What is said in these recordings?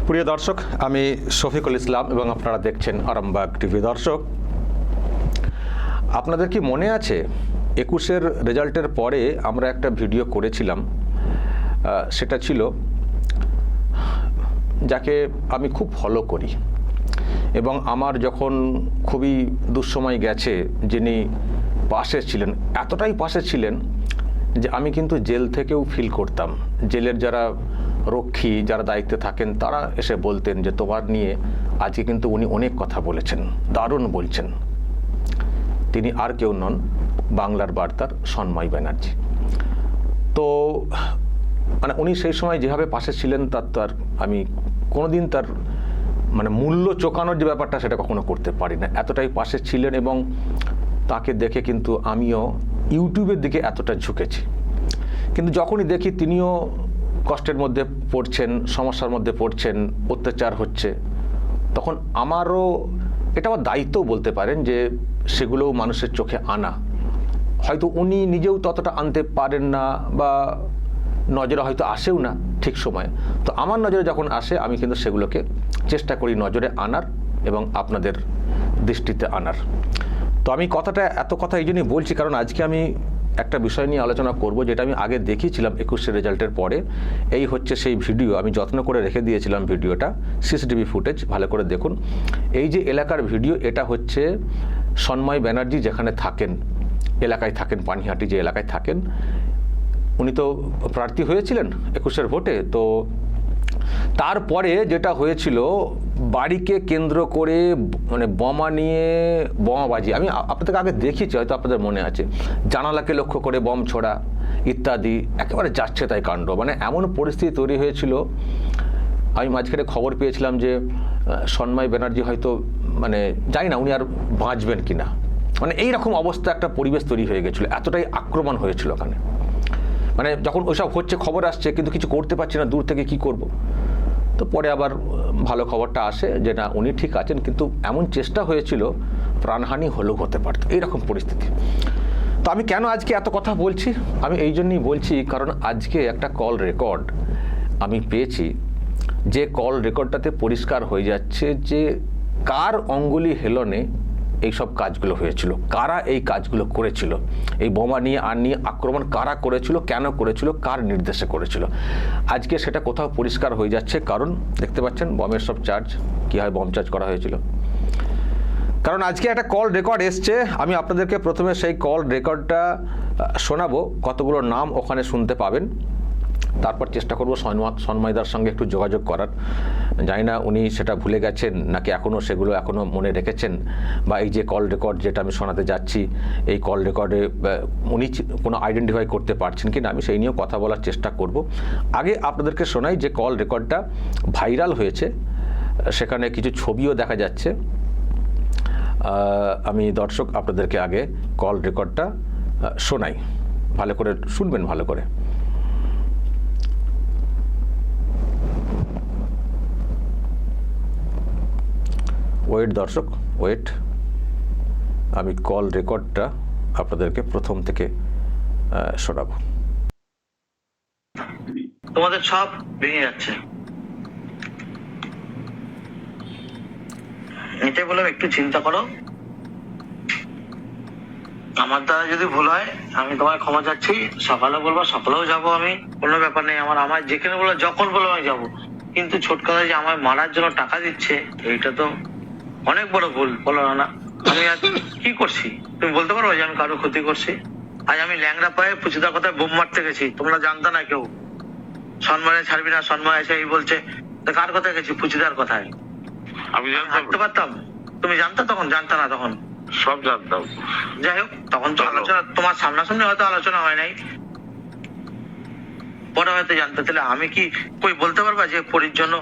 প্রিয় দর্শক, আমি শফিকুল ইসলাম এবং আপনারা দেখছেন আরামবাগ টিভি। দর্শক, আপনাদের কি মনে আছে 21-এর রেজাল্টের পরে আমরা একটা ভিডিও করেছিলাম? সেটা ছিল যাকে আমি খুব ফলো করি এবং আমার যখন খুবই দুঃসময় গেছে, যিনি পাশে ছিলেন, এতটাই পাশে ছিলেন যে আমি কিন্তু জেল থেকেও ফিল করতাম। জেলের যারা রক্ষী, যারা দায়িত্বে থাকেন, তারা এসে বলতেন যে তোমার নিয়ে আজকে কিন্তু উনি অনেক কথা বলেছেন, দারুণ বলছেন। তিনি আর কেউ নন, বাংলার বার্তার সন্ময় ব্যানার্জি। তো উনি সেই সময় যেভাবে পাশে ছিলেন তার তো আর আমি কোনোদিন তার মূল্য চোকানোর যে ব্যাপারটা সেটা কখনো করতে পারি না। এতটাই পাশে ছিলেন এবং তাকে দেখে কিন্তু আমিও ইউটিউবের দিকে এতটা ঝুঁকেছি। কিন্তু যখনই দেখি তিনিও কষ্টের মধ্যে পড়ছেন, সমস্যার মধ্যে পড়ছেন, অত্যাচার হচ্ছে, তখন আমারও এটা আমার দায়িত্বও বলতে পারেন যে সেগুলোও মানুষের চোখে আনা। হয়তো উনি নিজেও ততটা আনতে পারেন না বা নজরে হয়তো আসেও না ঠিক সময়ে। তো আমার নজরে যখন আসে আমি কিন্তু সেগুলোকে চেষ্টা করি নজরে আনার এবং আপনাদের দৃষ্টিতে আনার। তো আমি এত কথা এই জন্যই বলছি, কারণ আজকে আমি একটা বিষয় নিয়ে আলোচনা করব যেটা আমি আগে দেখিয়েছিলাম 21-এর রেজাল্টের পরে। এই হচ্ছে সেই ভিডিও, আমি যত্ন করে রেখে দিয়েছিলাম ভিডিওটা, সিসিটিভি ফুটেজ, ভালো করে দেখুন। এই যে এলাকার ভিডিও, এটা হচ্ছে সন্ময় ব্যানার্জি যেখানে থাকেন, এলাকায় থাকেন, পানিহাটি যে এলাকায় থাকেন। উনি তো প্রার্থী হয়েছিলেন 21-এর ভোটে। তো তারপরে যেটা হয়েছিল, বাড়িকে কেন্দ্র করে বোমা নিয়ে বোমাবাজি, আমি আপনাদেরকে আগে দেখিয়েছি, হয়তো আপনাদের মনে আছে, জানালাকে লক্ষ্য করে বম ছোড়া ইত্যাদি, একেবারে যাচ্ছে তাই কাণ্ড। এমন পরিস্থিতি তৈরি হয়েছিল। আমি মাঝখানে খবর পেয়েছিলাম যে সন্ময় ব্যানার্জি হয়তো জানি না উনি আর বাঁচবেন কিনা। এইরকম অবস্থা, একটা পরিবেশ তৈরি হয়ে গেছিলো, এতটাই আক্রমণ হয়েছিল ওখানে। যখন ওইসব হচ্ছে, খবর আসছে, কিন্তু কিছু করতে পারছি না, দূর থেকে কি করব। তো পরে আবার ভালো খবরটা আসে যে না, উনি ঠিক আছেন, কিন্তু এমন চেষ্টা হয়েছিল প্রাণহানি হলেও হতে পারত, এইরকম পরিস্থিতি। তো আমি কেন আজকে এত কথা বলছি? আমি এই জন্যই বলছি কারণ আজকে একটা কল রেকর্ড আমি পেয়েছি, যে কল রেকর্ডটাতে পরিষ্কার হয়ে যাচ্ছে যে কার অঙ্গুলি হেলনে এইসব কাজগুলো হয়েছিল, কারা এই কাজগুলো করেছিল, এই বোমা নিয়ে আক্রমণ কারা করেছিল, কেন করেছিল, কার নির্দেশে করেছিল। আজকে সেটা কোথাও পরিষ্কার হয়ে যাচ্ছে, কারণ দেখতে পাচ্ছেন বমের সব চার্জ, কীভাবে বম চার্জ করা হয়েছিল। কারণ আজকে একটা কল রেকর্ড এসছে, আমি আপনাদেরকে প্রথমে সেই কল রেকর্ডটা শোনাবো, কতগুলো নাম ওখানে শুনতে পাবেন। তারপর চেষ্টা করব সন্ময়দার সঙ্গে একটু যোগাযোগ করার। জানি না উনি সেটা ভুলে গেছেন নাকি সেগুলো এখনও মনে রেখেছেন, বা এই যে কল রেকর্ড যেটা আমি শোনাতে যাচ্ছি, এই কল রেকর্ডে উনি কোনো আইডেন্টিফাই করতে পারছেন কি না, আমি সেই নিয়েও কথা বলার চেষ্টা করব। আগে আপনাদেরকে শোনাই যে কল রেকর্ডটা ভাইরাল হয়েছে, সেখানে কিছু ছবিও দেখা যাচ্ছে। আমি দর্শক আপনাদেরকে আগে কল রেকর্ডটা শোনাই, ভালো করে শুনবেন, ভালো করে। ওয়েট দর্শক, ওয়েট, আমি কল রেকর্ডটা আপনাদেরকে প্রথম থেকে শোনাবো। তোমাদের সব ভেঙে যাচ্ছে, এটাই বললাম একটু চিন্তা করো। আমার দ্বারা যদি ভুল হয় আমি তোমায় ক্ষমা চাচ্ছি। সকালে বলবো, সকালেও যাবো, আমি কোনো ব্যাপার নেই। আমার যেখানে বলো, যখন বলো আমি যাবো। কিন্তু ছোটকা যে আমায় মারার জন্য টাকা দিচ্ছে, এইটা তো অনেক বড় ভুল, বলো না? আমি আর কি করছি তুমি বলতে পারো যে আমি কারো ক্ষতি করছি? আজ আমি ল্যাংড়া পায়ে পুচিদার কথায় বোম মারতে গেছি, তোমরা জানতো না কেউ। সন্মানে ছাড়বি না, সন্ময় এসে এই বলছে, কার কথায় গেছি? পুচিদার কথায়। আমি জানতে পারতাম, তুমি জানতো তখন? জানতো না তখন? সব জানতাম। যাই হোক, তখন তো আলোচনা তোমার সামনাসামনি হয়তো আলোচনা হয় নাই, পরে হয়তো জানতে। তাহলে আমি কি কই বলতে পারবা যে পরীর জন্য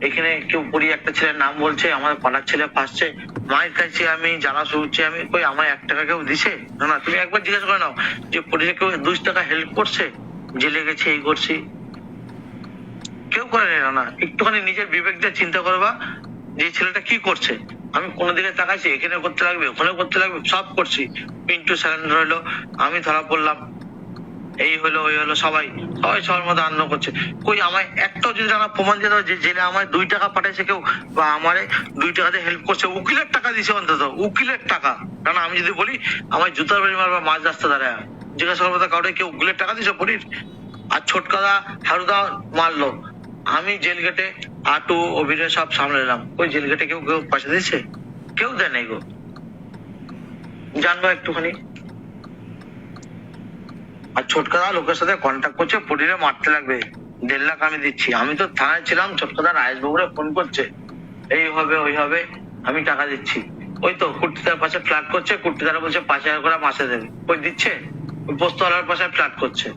এখানে কেউ পরী একটা ছেলের নাম বলছে, আমার পাড়ার ছেলে ফাঁসছে, মায়ের কাছে আমি জ্বালা শুনছি, আমি কই আমার 1 টাকা কেউ দিছে? না, তুমি একবার জিজ্ঞেস করে নাও যে পরীকে কেউ 2 টাকা হেল্প করছে, জেলে গেছে, এই করছি, কেউ করে না। একটুখানি নিজের বিবেক দিয়ে চিন্তা করবা যে ছেলেটা কি করছে। আমি কোনো দিকে তাকাইছি, এখানে করতে লাগবে, ওখানে করতে লাগবে, সব করছি। পিন্টু স্যালেন্ডার হইলো, আমি ধরা পড়লাম, এই হলো ওই হলো, সবাই সবাই সবার মধ্যে আনন্দ করছে। কই আমায় একটাও যদি জানা প্রমাণ দিয়ে দাও যে জেলে আমায় 2 টাকা পাঠাইছে কেউ, বা আমারে 2 টাকাতে হেল্প করছে, উকিলের টাকা দিছে অন্তত, উকিলের টাকা। কারণ আমি যদি বলি আমার জুতার বাড়ি মারবা মাঝ রাস্তা দাঁড়ায়, জিজ্ঞাসা করবো তা কাউরে কেউ উকিলের টাকা দিছে পরির? আর ছোটকাদা হারুদা মারলো, আমি জেল গেটে আটু অভিনয় সব সামলালাম, ওই জেল গেটে কেউ কেউ পয়সা দিচ্ছে? কেউ দেয় নাই গো। জানবো একটুখানি। আর ছোটকাদা লোকের সাথে কন্ট্যাক্ট করছে, পরিরে মারতে লাগবে, 1.5 লাখ আমি দিচ্ছি। আমি তো থানায় ছিলাম, ছোটকাদা রায়েশ বাবুরে ফোন করছে, এই হবে ওই হবে, আমি টাকা দিচ্ছি। ওই তো কুর্তিদার পাশে ফ্ল্যাট করছে, কুর্তিদারা বলছে 5,000 করে মাসে দেবে, ওই দিচ্ছে। ওই পোস্তওয়ালার পাশে ফ্ল্যাট করছে।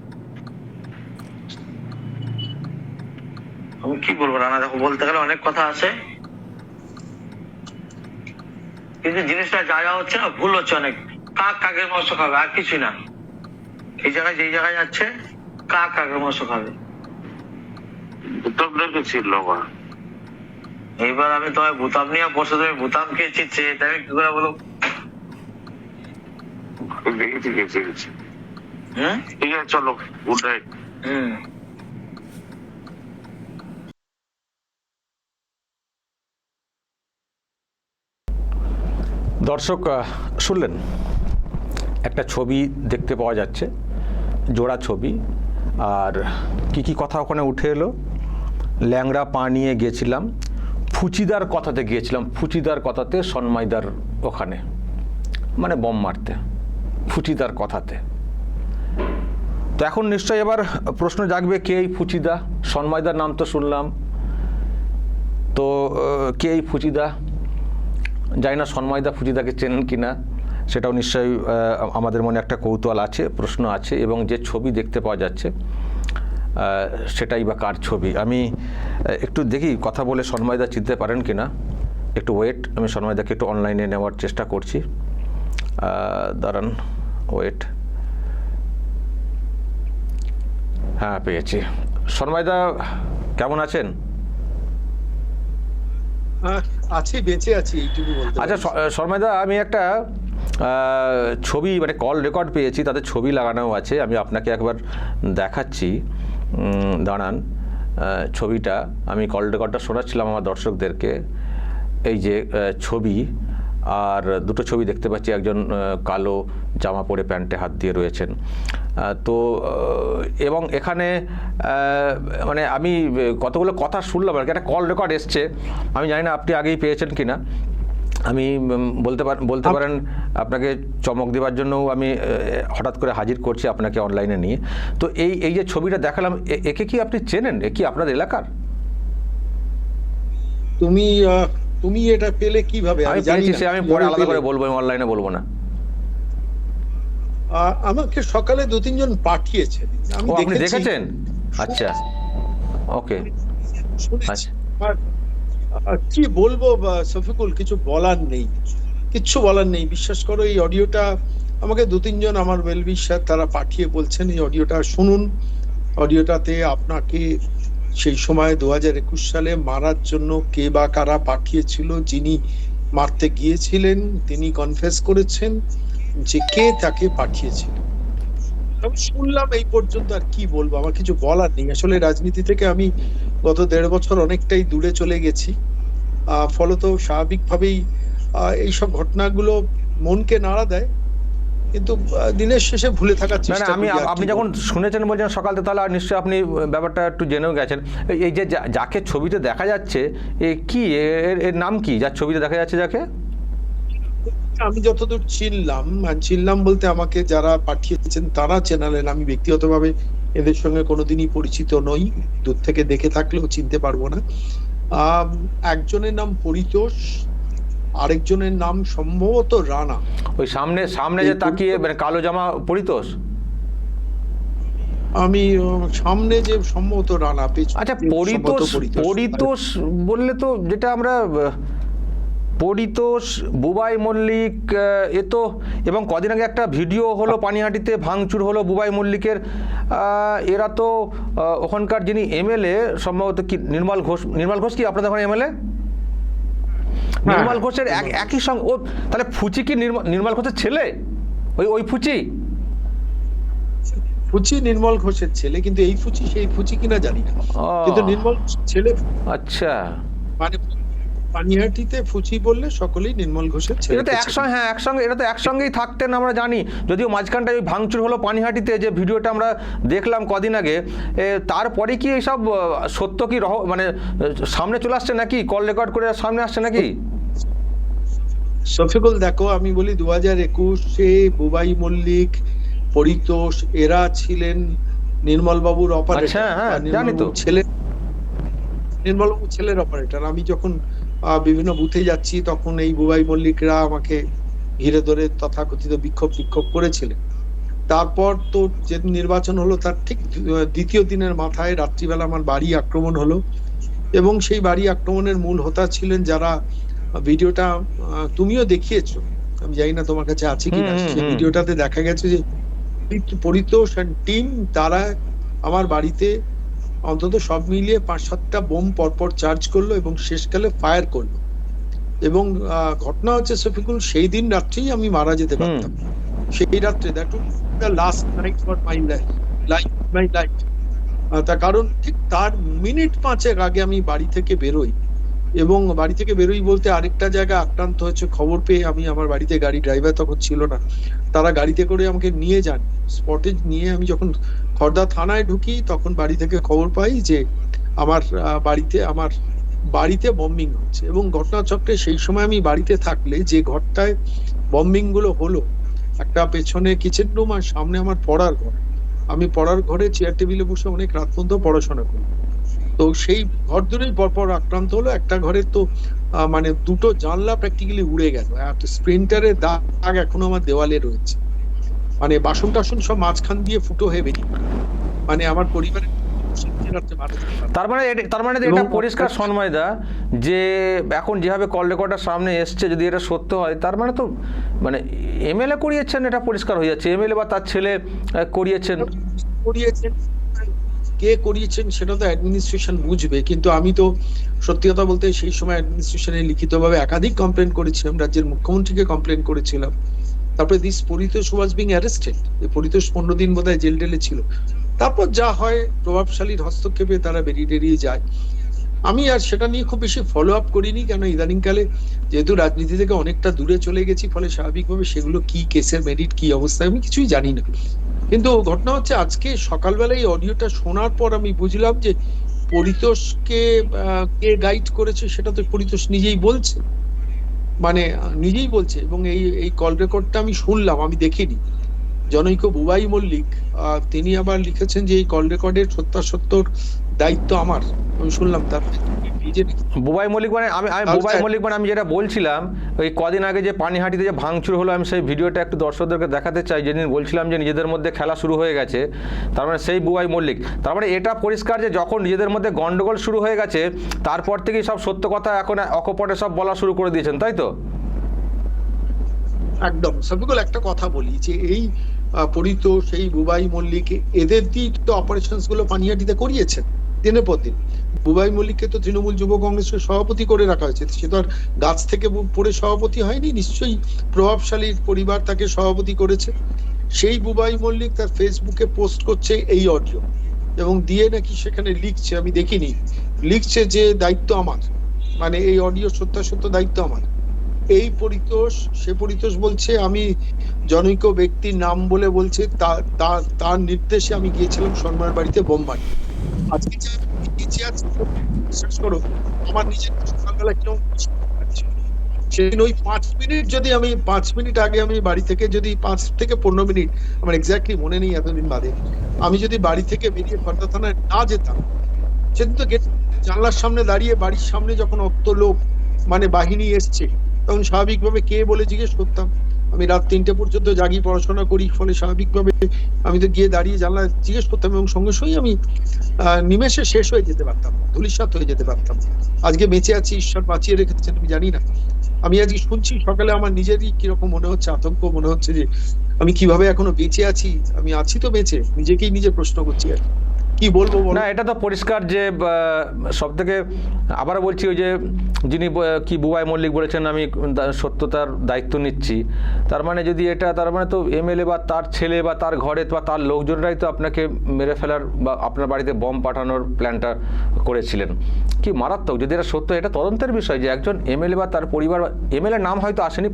আমি কি বলবো রানা, দেখো বলতে গেলে অনেক কথা আছে, কিন্তু জিনিসটা যা যা হচ্ছে না, ভুল হচ্ছে অনেক। কাক কাকের মাংস খাবে, আর কিছুই না। এই জায়গায় যেই জায়গায় যাচ্ছে, কাক কাকের মাংস খাবে। এইবার আমি তোমায় বুতাম নিয়ে বসে, তুমি বুতাম খেয়েছি, আমি কি করে বলো? ঠিক আছে চলো, গুড নাইট। দর্শক শুনলেন, একটা ছবি দেখতে পাওয়া যাচ্ছে, জোড়া ছবি। আর কি কথা ওখানে উঠে এলো? ল্যাংড়া পা নিয়ে গিয়েছিলাম, ফুচিদার কথাতে গিয়েছিলাম, ফুচিদার কথাতে সন্মাইদার ওখানে, মানে বম মারতে, ফুচিদার কথাতে। তো এখন নিশ্চয়ই এবার প্রশ্ন জাগবে, কে এই ফুচিদা? সন্মাইদার নাম তো শুনলাম, তো কে এই ফুচিদা? জানি না সন্মাইদা ফুচিদাকে চেনেন কিনা, সেটাও নিশ্চয়ই আমাদের মনে একটা কৌতূহল আছে, প্রশ্ন আছে। এবং যে ছবি দেখতে পাওয়া যাচ্ছে সেটাই বা কার ছবি? আমি একটু দেখি, কথা বলে সন্মাইদা চিনতে পারেন কিনা, একটু ওয়েট। আমি সন্মাইদাকে একটু অনলাইনে নেওয়ার চেষ্টা করছি, দাঁড়ান, ওয়েট। হ্যাঁ, পেয়েছি। সন্মাইদা কেমন আছেন? আছি, বেঁচে আছি এইটুকু বলতে। আচ্ছা শর্মাদা, আমি একটা ছবি, মানে কল রেকর্ড পেয়েছি, তাদের ছবি লাগানো আছে, আমি আপনাকে একবার দেখাচ্ছি, দাঁড়ান। ছবিটা আমি কল রেকর্ডটা শোনাচ্ছিলাম আমার দর্শকদেরকে। এই যে ছবি, আর দুটো ছবি দেখতে পাচ্ছি, একজন কালো জামা পরে প্যান্টে হাত দিয়ে রয়েছেন। তো এবং এখানে মানে আমি কতগুলো কথা শুনলাম আর কি, একটা কল রেকর্ড এসছে, আমি জানি না আপনি আগেই পেয়েছেন কি না। আমি বলতে পারেন আপনাকে চমক দেওয়ার জন্যও আমি হঠাৎ করে হাজির করছি আপনাকে অনলাইনে নিয়ে। তো এই যে ছবিটা দেখালাম, একে কি আপনি চেনেন? এ কি আপনার এলাকার? তুমি এটা পেলে কিভাবে? আমি পেয়েছি, সে আমি পরে আলাদা করে বলবো, আমি অনলাইনে বলবো না। আমাকে সকালে 2-3 জন পাঠিয়েছেন, আমি আপনি দেখেছেন? আচ্ছা, ওকে। আচ্ছা, কি বলবো শফিকুল, কিছু বলার নেই, কিচ্ছু বলার নেই। বিশ্বাস করো, এই অডিওটা আমাকে 2-3 জন আমার ওয়েল উইশার তারা পাঠিয়ে বলছেন এই অডিওটা শুনুন। অডিওটাতে আপনাকে সেই সময় 2021 সালে মারার জন্য কে বা কারা পাঠিয়েছিল, যিনি মারতে গিয়েছিলেন তিনি কনফেস করেছেন যে কে তাকে পাঠিয়েছিল। আমি শুনলাম এই পর্যন্ত, আর কি বলবো, আমার কিছু বলার নেই। আসলে রাজনীতি থেকে আমি গত 1.5 বছর অনেকটাই দূরে চলে গেছি, ফলত স্বাভাবিকভাবেই এইসব ঘটনাগুলো মনকে নাড়া দেয়, কিন্তু দিনের শেষে ভুলে থাকার চেষ্টা করি। আপনি যখন শুনেছেন বলছেন সকালে, তাহলে নিশ্চয়ই আপনি ব্যাপারটা একটু জেনেও গেছেন। এই যে যাকে ছবিতে দেখা যাচ্ছে, কি এর নাম কি, যার ছবিতে দেখা যাচ্ছে যাকে? আমি যতদূর চিনলাম বলতে আমাকে যারা পাঠিয়েছেন তারা চেনালেন, আমি ব্যক্তিগতভাবে এদের সঙ্গে কোনোদিনই পরিচিত নই, দূর থেকে দেখে থাকলেও চিনতে পারবো না। একজনের নাম পরিতোষ, আরেকজনের নাম সম্ভবত রানা। ওই সামনে যে তাকিয়ে, মানে কালো জামা, পরিতোষ? আমি সামনে যে সম্ভবত রানা। আচ্ছা, পরিতোষ বললে তো, যেটা আমরা পরিতোষ, বুবাই মল্লিক, এ তো, এবং কদিন আগে একটা ভিডিও হলো পানিহাটিতে, ভাঙচুর হলো বুবাই মল্লিকের, এরা তো ওখানকার যিনি এমএলএ সম্ভবত কি নির্মল ঘোষ কি আপনাদের ওখানে এমএলএ? নির্মল ঘোষের একই সঙ্গে। ও তাহলে ফুচি কি নির্মল ঘোষের ছেলে? ওই ফুচি ফুচি নির্মল ঘোষের ছেলে, কিন্তু এই ফুচি সেই ফুচি কিনা জানি না, ও কিন্তু নির্মল ঘোষের ছেলে। আচ্ছা, মানে পানিহাটিতে ফুচি বললে সকলেই নির্মল ঘোষের ছেলে। এটা তো একসঙ্গে, হ্যাঁ একসঙ্গে, এটা তো একসঙ্গেই থাকতেন আমরা জানি, যদিও মাঝখানটায় ওই ভাঙচুর হলো পানিহাটিতে, যে ভিডিওটা আমরা দেখলাম কদিন আগে, তারপরে কি এইসব সত্য কি মানে সামনে চলে আসছে নাকি, কল রেকর্ড করে সামনে আসছে নাকি? শফিকুল দেখো, আমি বলি 2021-এ বুবাই মল্লিক, পরিতোষ এরা ছিলেন নির্মল বাবুর আচ্ছা, অপারেটর, হ্যাঁ জানি তো। নির্মল বাবুর ছেলের অপারেটর। আমি যখন বিভিন্ন বুথে যাচ্ছি তখন এই বুবাই মল্লিকরা আমাকে ঘিরে ধরে তথাকথিত বিক্ষোভ করেছিলেন। তারপর তো যেদিন নির্বাচন হলো তার ঠিক দ্বিতীয় দিনের মাথায় রাত্রিবেলা আমার বাড়ি আক্রমণ হলো, এবং সেই বাড়ি আক্রমণের মূল হোতা ছিলেন যারা, ভিডিওটা তুমিও দেখিয়েছো, আমি জানি না তোমার কাছে আছে কিনা, সেই ভিডিওটাতে দেখা গেছে যে পরিতোষ এন্ড টিম তারা আমার বাড়িতে অন্তত সব মিলিয়ে 5-7টা বোম পরপর চার্জ করলো এবং শেষকালে ফায়ার করলো। এবং ঘটনা হচ্ছে শফিকুল, সেই দিন রাত্রেই আমি মারা যেতে পারতাম। সেই রাত্রে, that was the last night for my life. তার কারণ ঠিক তার মিনিট 5 আগে আমি বাড়ি থেকে বেরোই, এবং বাড়ি থেকে বেরোই বলতে আরেকটা জায়গায় আক্রান্ত হয়েছে খবর পেয়ে আমি, আমার বাড়িতে গাড়ি ড্রাইভার তখন ছিল না, তারা গাড়িতে করে আমাকে নিয়ে যান স্পটে নিয়ে। আমি যখন খড়দা থানায় ঢুকি তখন বাড়ি থেকে খবর পাই যে আমার বাড়িতে বম্বিং হচ্ছে। এবং ঘটনাচক্রে সেই সময় আমি বাড়িতে থাকলে যে ঘরটায় বম্বিং গুলো হলো, একটা পেছনে কিচেন রুম আর সামনে আমার পড়ার ঘর, আমি পড়ার ঘরে চেয়ার টেবিলে বসে অনেক রাত পর্যন্ত পড়াশোনা করি। তো সেই ঘর ধরেই পরপর আক্রান্ত হলো। একটা ঘরে তো মানে দুটো জানলা প্র্যাকটিক্যালি উড়ে গেল, স্প্রিন্টারের দাগ এখনো আমার দেওয়ালে রয়েছে, মানে বাসন টাসন সব মাঝখান দিয়ে ফুটো হয়ে বেরিয়ে, মানে আমার পরিবারের তার মানে এটা পরিষ্কার সন্ময়দা যে এখন যেভাবে কল রেকর্ডার সামনে এসছে, যদি এটা সত্য হয় তার মানে তো মানে এমএলএ করিয়েছেন, এটা পরিষ্কার হয়ে যাচ্ছে, এমএলএ বা তার ছেলে করিয়েছেন। কে করিয়েছেন সেটা তো অ্যাডমিনিস্ট্রেশন বুঝবে, কিন্তু আমি তো সত্যি কথা বলতে সেই সময় অ্যাডমিনিস্ট্রেশনে লিখিতভাবে একাধিক কমপ্লেন করেছিলাম, রাজ্যের মুখ্যমন্ত্রীকে কমপ্লেন করেছিলাম। তারপরে this Paritosh was being arrested, এই পরিতোষ 15 দিন বোধহয় জেল টেলে ছিল। তারপর যা হয় প্রভাবশালীর হস্তক্ষেপে তারা বেরিয়ে যায়। আমি আর সেটা নিয়ে খুব বেশি ফলো আপ করিনি, কেন ইদানিংকালে যেহেতু রাজনীতি থেকে অনেকটা দূরে চলে গেছি, ফলে স্বাভাবিকভাবে সেগুলো কি কেসের মেরিট কি অবস্থা আমি কিছুই জানি না। কিন্তু ঘটনা হচ্ছে আজকে সকালবেলায় এই অডিওটা শোনার পর আমি বুঝলাম যে পরিতোষকে কে গাইড করেছে সেটা তো পরিতোষ নিজেই বলছে, মানে নিজেই বলছে। এবং এই কল রেকর্ডটা আমি শুনলাম, আমি দেখিনি। জনৈক বুবাই মল্লিক তিনি আবার লিখেছেন যে এই কল রেকর্ডের সত্যাসত্যর দায়িত্ব আমার, আমি শুনলাম তার বুবাই মল্লিক মানে আমি যেটা বলছিলাম, ওই কদিন আগে যে পানিহাটিতে যে ভাঙচুর হলো, আমি সেই ভিডিওটা একটু দর্শকদেরকে দেখাতে চাই, যেদিন বলছিলাম যে নিজেদের মধ্যে খেলা শুরু হয়ে গেছে, তার মানে সেই বুবাই মল্লিক। তার মানে এটা পরিষ্কার যে যখন নিজেদের মধ্যে গন্ডগোল শুরু হয়ে গেছে তারপর থেকেই সব সত্য কথা এখন অকপটে সব বলা শুরু করে দিয়েছেন, তাই তো? একদম সবগুলো। একটা কথা বলি যে এই পরিতোষ, এই বুবাই মল্লিক, এদের দিয়ে তো অপারেশনস গুলো পানিহাটিতে করিয়েছেন দিনের পর দিন। বুবাই মল্লিককে তো তৃণমূল যুব কংগ্রেসের সভাপতি করে রাখা হয়েছে, সে তো আর গাছ থেকে পড়ে সভাপতি হয়নি, নিশ্চয়ই প্রভাবশালী পরিবার তাকে সভাপতি করেছে। সেই বুবাই মল্লিক তার ফেসবুকে পোস্ট করছে এই অডিও, এবং দিয়ে নাকি সেখানে লিখছে, আমি দেখিনি, লিখছে যে দায়িত্ব আমার, মানে এই অডিও সত্যাসত্য দায়িত্ব আমার। এই পরিতোষ, সে পরিতোষ বলছে আমি জনৈক ব্যক্তির নাম বলে বলছে, তার নির্দেশে আমি গিয়েছিলাম শর্মার বাড়িতে বোম মারি। আজকে যে বিশ্বাস করো আমার নিজের সকালবেলা কিরকম সেদিন ওই 5 মিনিট, যদি আমি 5 মিনিট আগে আমি বাড়ি থেকে, যদি 5 থেকে 15 মিনিট, আমার এক্স্যাক্টলি মনে নেই এতদিন বাদে, আমি যদি বাড়ি থেকে বেরিয়ে খড়দা থানায় না যেতাম, সেদিন তো গেট জানলার সামনে দাঁড়িয়ে, বাড়ির সামনে যখন অত লোক মানে বাহিনী এসছে, তখন স্বাভাবিকভাবে কে বলে জিজ্ঞেস করতাম। আমি রাত 3টে পর্যন্ত জাগি পড়াশোনা করি, ফলে স্বাভাবিকভাবে আমি তো গিয়ে দাঁড়িয়ে জানলা জিজ্ঞেস করতাম, এবং সঙ্গে সঙ্গে আমি নিমেষে শেষ হয়ে যেতে পারতাম, ধূলিসাৎ হয়ে যেতে পারতাম। আজকে বেঁচে আছি, ঈশ্বর বাঁচিয়ে রেখেছেন আমি জানি না। আমি আজকে শুনছি সকালে, আমার নিজেরই কিরকম মনে হচ্ছে, আতঙ্ক মনে হচ্ছে যে আমি কিভাবে এখনো বেঁচে আছি, আমি আছি তো বেঁচে, নিজেকেই নিজে প্রশ্ন করছি আর কি বলবো বলো? না, এটা তো পরিষ্কার যে সব থেকে, আবারও বলছি, ওই যে যিনি কি বুবাই মল্লিক বলেছেন আমি সত্যতার দায়িত্ব নিচ্ছি, তার মানে যদি এটা, তার মানে তো এমএলএ বা তার ছেলে বা তার ঘরে বা তার লোকজনরাই তো আপনাকে মেরে ফেলার বা আপনার বাড়িতে বম পাঠানোর প্ল্যানটা করেছিলেন। কি মারাত্মক! যদি এটা সত্য, এটা তদন্তের বিষয় যে একজন এমএলএ বা তার পরিবার, এমএলএ নাম হয়তো আসেনি,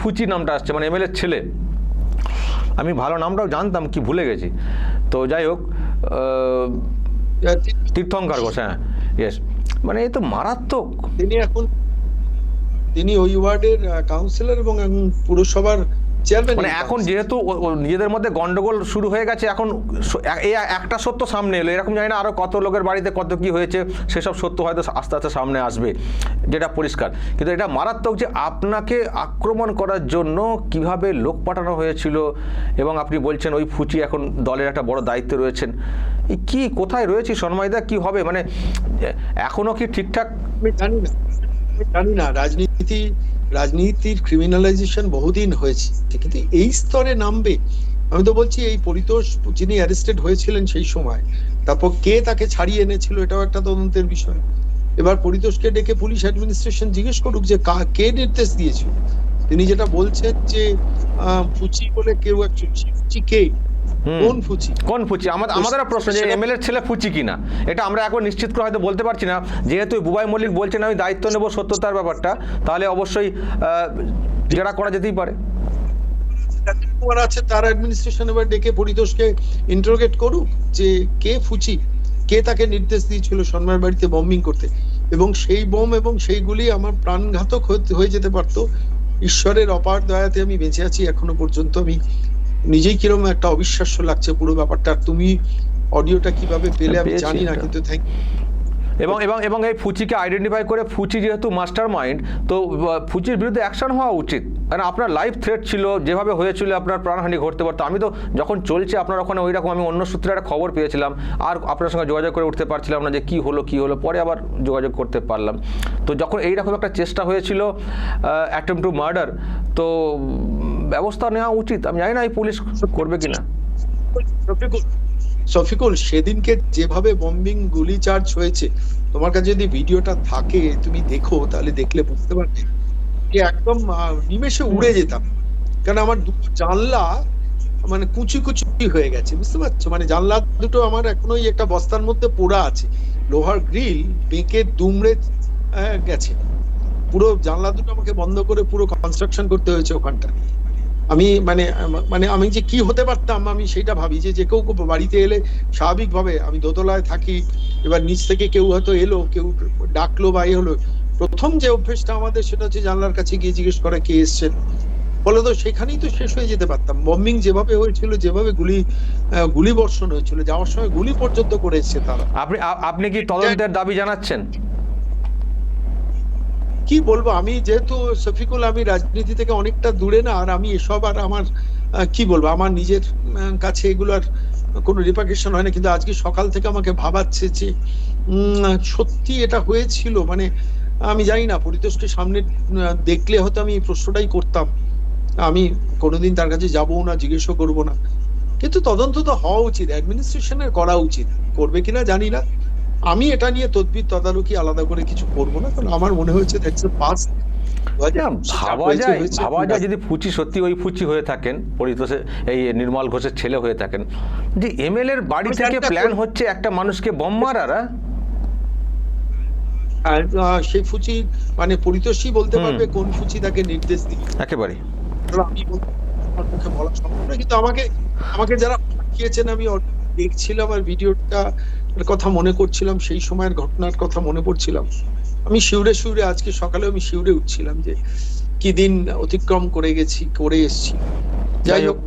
ফুচি নামটা আসছে, মানে এমএলএর ছেলে। আমি ভালো নামটাও জানতাম, কি ভুলে গেছি। তো যাই হোক, তীর্থঙ্কর ঘোষ, হ্যাঁ, ইয়েস, মানে এই তো মারাত্মক। তিনি ওই ওয়ার্ডের কাউন্সিলর এবং পুরসভার চেয়ারম্যান। মানে এখন যেহেতু নিজেদের মধ্যে গন্ডগোল শুরু হয়ে গেছে, এখন এই একটা সত্য সামনে এলো, এরকম জানি না আরো কত লোকের বাড়িতে কত কি হয়েছে, সেসব সত্য হয়তো আস্তে আস্তে সামনে আসবে, যেটা পরিষ্কার। কিন্তু এটা মারাত্মক যে আপনাকে আক্রমণ করার জন্য কিভাবে লোক পাঠানো হয়েছিল, এবং আপনি বলছেন ওই ফুচি এখন দলের একটা বড় দায়িত্বে রয়েছেন। কি কোথায় রয়েছে সন্ময়দা, কি হবে, মানে এখনো কি ঠিকঠাক? আমি জানি না রাজনীতির ক্রিমিনালাইজেশন বহুদিন হয়েছে, কিন্তু এই স্তরে নামবে? আমি তো বলছি এই পরিতোষ যিনি অ্যারেস্টেড হয়েছিলেন সেই সময়, তারপর কে তাকে ছাড়িয়ে এনেছিল, এটাও একটা তদন্তের বিষয়। এবার পরিতোষকে ডেকে পুলিশ অ্যাডমিনিস্ট্রেশন জিজ্ঞেস করুক যে কে নির্দেশ দিয়েছিল। তিনি যেটা বলছেন যে ফুচি বলে কেউ একজন, ফুচি কে, কোন ফুচি? আমাদের প্রশ্ন যে এমএলএ ছেলে ফুচি কিনা, এটা আমরা এখন নিশ্চিত করে হয়তো বলতে পারছি না। যেহেতু বুবাই মল্লিক বলছেন আমি দায়িত্ব নেব সত্যতার ব্যাপারটা, তাহলে অবশ্যই যেটা করা যেতেই পারে। কুমার আছে, তার অ্যাডমিনিস্ট্রেশন এবার ডেকে পরিতোষকে ইন্টারোগেট করুক যে কে ফুচি, কে তাকে নির্দেশ দিয়েছিল সন্ময়ের বাড়িতে বম্বিং করতে, এবং সেই বোম এবং সেইগুলি আমার প্রাণঘাতক হয়ে যেতে পারতো। ঈশ্বরের অপার দয়াতে আমি বেঁচে আছি এখনো পর্যন্ত। আমি নিজেই কিরকম একটা অবিশ্বাস্য লাগছে পুরো ব্যাপারটা। তুমি অডিওটা কিভাবে পেলে আমি জানি না, কিন্তু থ্যাংক ইউ। এবং এই ফুচিকে আইডেন্টিফাই করে, ফুচি যেহেতু মাস্টার মাইন্ড, তো ফুচির বিরুদ্ধে অ্যাকশন হওয়া উচিত। কারণ আপনার লাইফ থ্রেট ছিল, যেভাবে হয়েছিল আপনার প্রাণহানি ঘটতে পারতো। আমি তো যখন চলছে আপনার ওখানে ওই রকম, আমি অন্য সূত্রে একটা খবর পেয়েছিলাম, আর আপনার সঙ্গে যোগাযোগ করে উঠতে পারছিলাম না যে কি হলো, পরে আবার যোগাযোগ করতে পারলাম। তো যখন এইরকম একটা চেষ্টা হয়েছিল অ্যাটেম্প্ট টু মার্ডার, তো ব্যবস্থা নেওয়া উচিত। আমি জানি না এই পুলিশ করবে কিনা। শফিকুল, সেদিনকে যেভাবে বম্বিং গুলি চার্জ হয়েছে, তোমার কাছে যদি ভিডিওটা থাকে তুমি দেখো, তাহলে দেখলে বুঝতে পারবে যে একদম নিমেষে উড়ে যেতাম। কারণ আমার দুটো জানলা মানে কুচি হয়ে গেছে, বুঝতে পারছো? মানে জানলা দুটো আমার এখনো একটা বস্তার মধ্যে পোড়া আছে, লোহার গ্রিল বেঁকে দুমড়ে গেছে। পুরো জানলা দুটো আমাকে বন্ধ করে পুরো কনস্ট্রাকশন করতে হয়েছে ওখানটা। আমি মানে আমি যে কি হতে পারতাম, আমি সেটা ভাবি যে কেউ বাড়িতে এলে স্বাভাবিকভাবে, আমি দোতলায় থাকি, এবার নিচ থেকে কেউ হয়তো এলো, কেউ ডাকলো বা হলো, প্রথম যে অভ্যেসটা আমাদের সেটা হচ্ছে জানলার কাছে গিয়ে জিজ্ঞেস করা কে এসছেন। ফলে তো সেখানেই তো শেষ হয়ে যেতে পারতাম। বম্বিং যেভাবে হয়েছিল, যেভাবে গুলি বর্ষণ হয়েছিল, যাওয়ার সময় গুলি পর্যন্ত করে এসছে তারা। আপনি কি তদন্তের দাবি জানাচ্ছেন? কি বলবো, আমি যেহেতু শফিকুল আমি রাজনীতি থেকে অনেকটা দূরে না, আর আমি এসব আর আমার কি বলবো, আমার নিজের কাছে এগুলোর কোনো রিপারকেশন হয় না, কিন্তু আজকে সকাল থেকে আমাকে ভাবাচ্ছে যে সত্যি এটা হয়েছিল। মানে আমি জানি না, পরিতোষকে সামনে দেখলে হয়তো আমি এই প্রশ্নটাই করতাম, আমি কোনোদিন তার কাছে যাবো না, জিজ্ঞেসও করবো না। কিন্তু তদন্ত তো হওয়া উচিত, অ্যাডমিনিস্ট্রেশনের করা উচিত, করবে কিনা জানি না। আমি এটা নিয়ে তদারকি আলাদা করে কিছু করবো না, কারণ আমার মনে হয়েছে ভাবা যায় যদি ফুচি সত্যি ওই ফুচি হয়ে থাকেন, পরিতোষে এই নির্মল ঘোষের ছেলে হয়ে থাকেন, যে এমএলএ এর বাড়ি থেকে প্ল্যান হচ্ছে একটা মানুষকে বম মারার। আর সেই ফুচি মানে পরিতোষই বলতে পারবে কোন ফুচি তাকে নির্দেশ দিবে একেবারে। আমি আমার মুখে বলা সম্ভব না, কিন্তু আমাকে যারা পাঠিয়েছেন আমি দেখছিলাম আর ভিডিওটা কথা মনে করছিলাম, সেই সময়ের ঘটনার কথা মনে পড়ছিলাম। আমি শিউরে আজকে সকালে আমি শিউরে উঠছিলাম যে কি দিন অতিক্রম করে এসেছি। যাই হোক,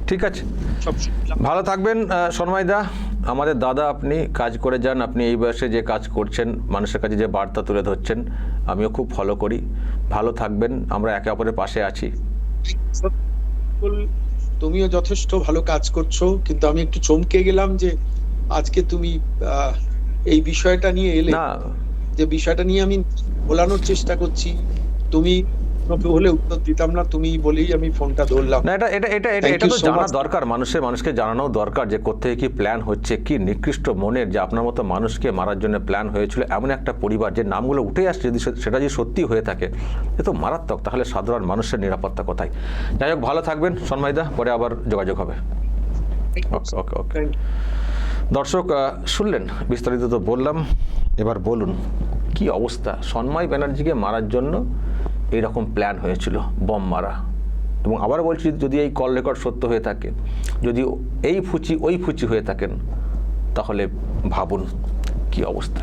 ঠিক আছে, ভালো থাকবেন সন্ময়দা, আমাদের দাদা। আপনি কাজ করে যান, আপনি এই বয়সে যে কাজ করছেন, মানুষের কাছে যে বার্তা তুলে ধরছেন, আমিও খুব ফলো করি। ভালো থাকবেন, আমরা একে অপরের পাশে আছি। তুমিও যথেষ্ট ভালো কাজ করছো, কিন্তু আমি একটু চমকে গেলাম যে আজকে তুমি এই বিষয়টা নিয়ে এলে, যে বিষয়টা নিয়ে আমি বলানোর চেষ্টা করছি, তুমি প্রশ্ন হলে উত্তর দিতাম না, তুমি বলেই আমি ফোনটা ধরলাম। না, এটা এটা এটা এটা Thank এটা you তো so জানা much. দরকার, মানুষকে জানানো দরকার যে কোত্থেকে কি প্ল্যান হচ্ছে, কি নিকৃষ্ট মনের যে আপনার মতো মানুষকে মারার জন্য প্ল্যান হয়েছিল, এমন একটা পরিবার যে নামগুলো উঠে আসছে, যদি সেটা যদি সত্যি হয়ে থাকে এ তো মারাত্মক। তাহলে সাধারণ মানুষের নিরাপত্তা কোথায়? যাই হোক, ভালো থাকবেন সন্ময়দা, পরে আবার যোগাযোগ হবে। ওকে ওকে ওকে। Thank you. দর্শক শুনলেন, বিস্তারিত তো বললাম, এবার বলুন কি অবস্থা। সন্ময় ব্যানার্জিকে মারার জন্য এইরকম প্ল্যান হয়েছিল, বম মারা। এবং আবার বলছি, যদি এই কল রেকর্ড সত্য হয়ে থাকে, যদি এই ফুচি ওই ফুচি হয়ে থাকেন, তাহলে ভাবুন কি অবস্থা।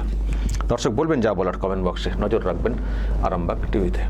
দর্শক বলবেন যা বলার কমেন্ট বক্সে, নজর রাখবেন আরামবাগ টিভিতে।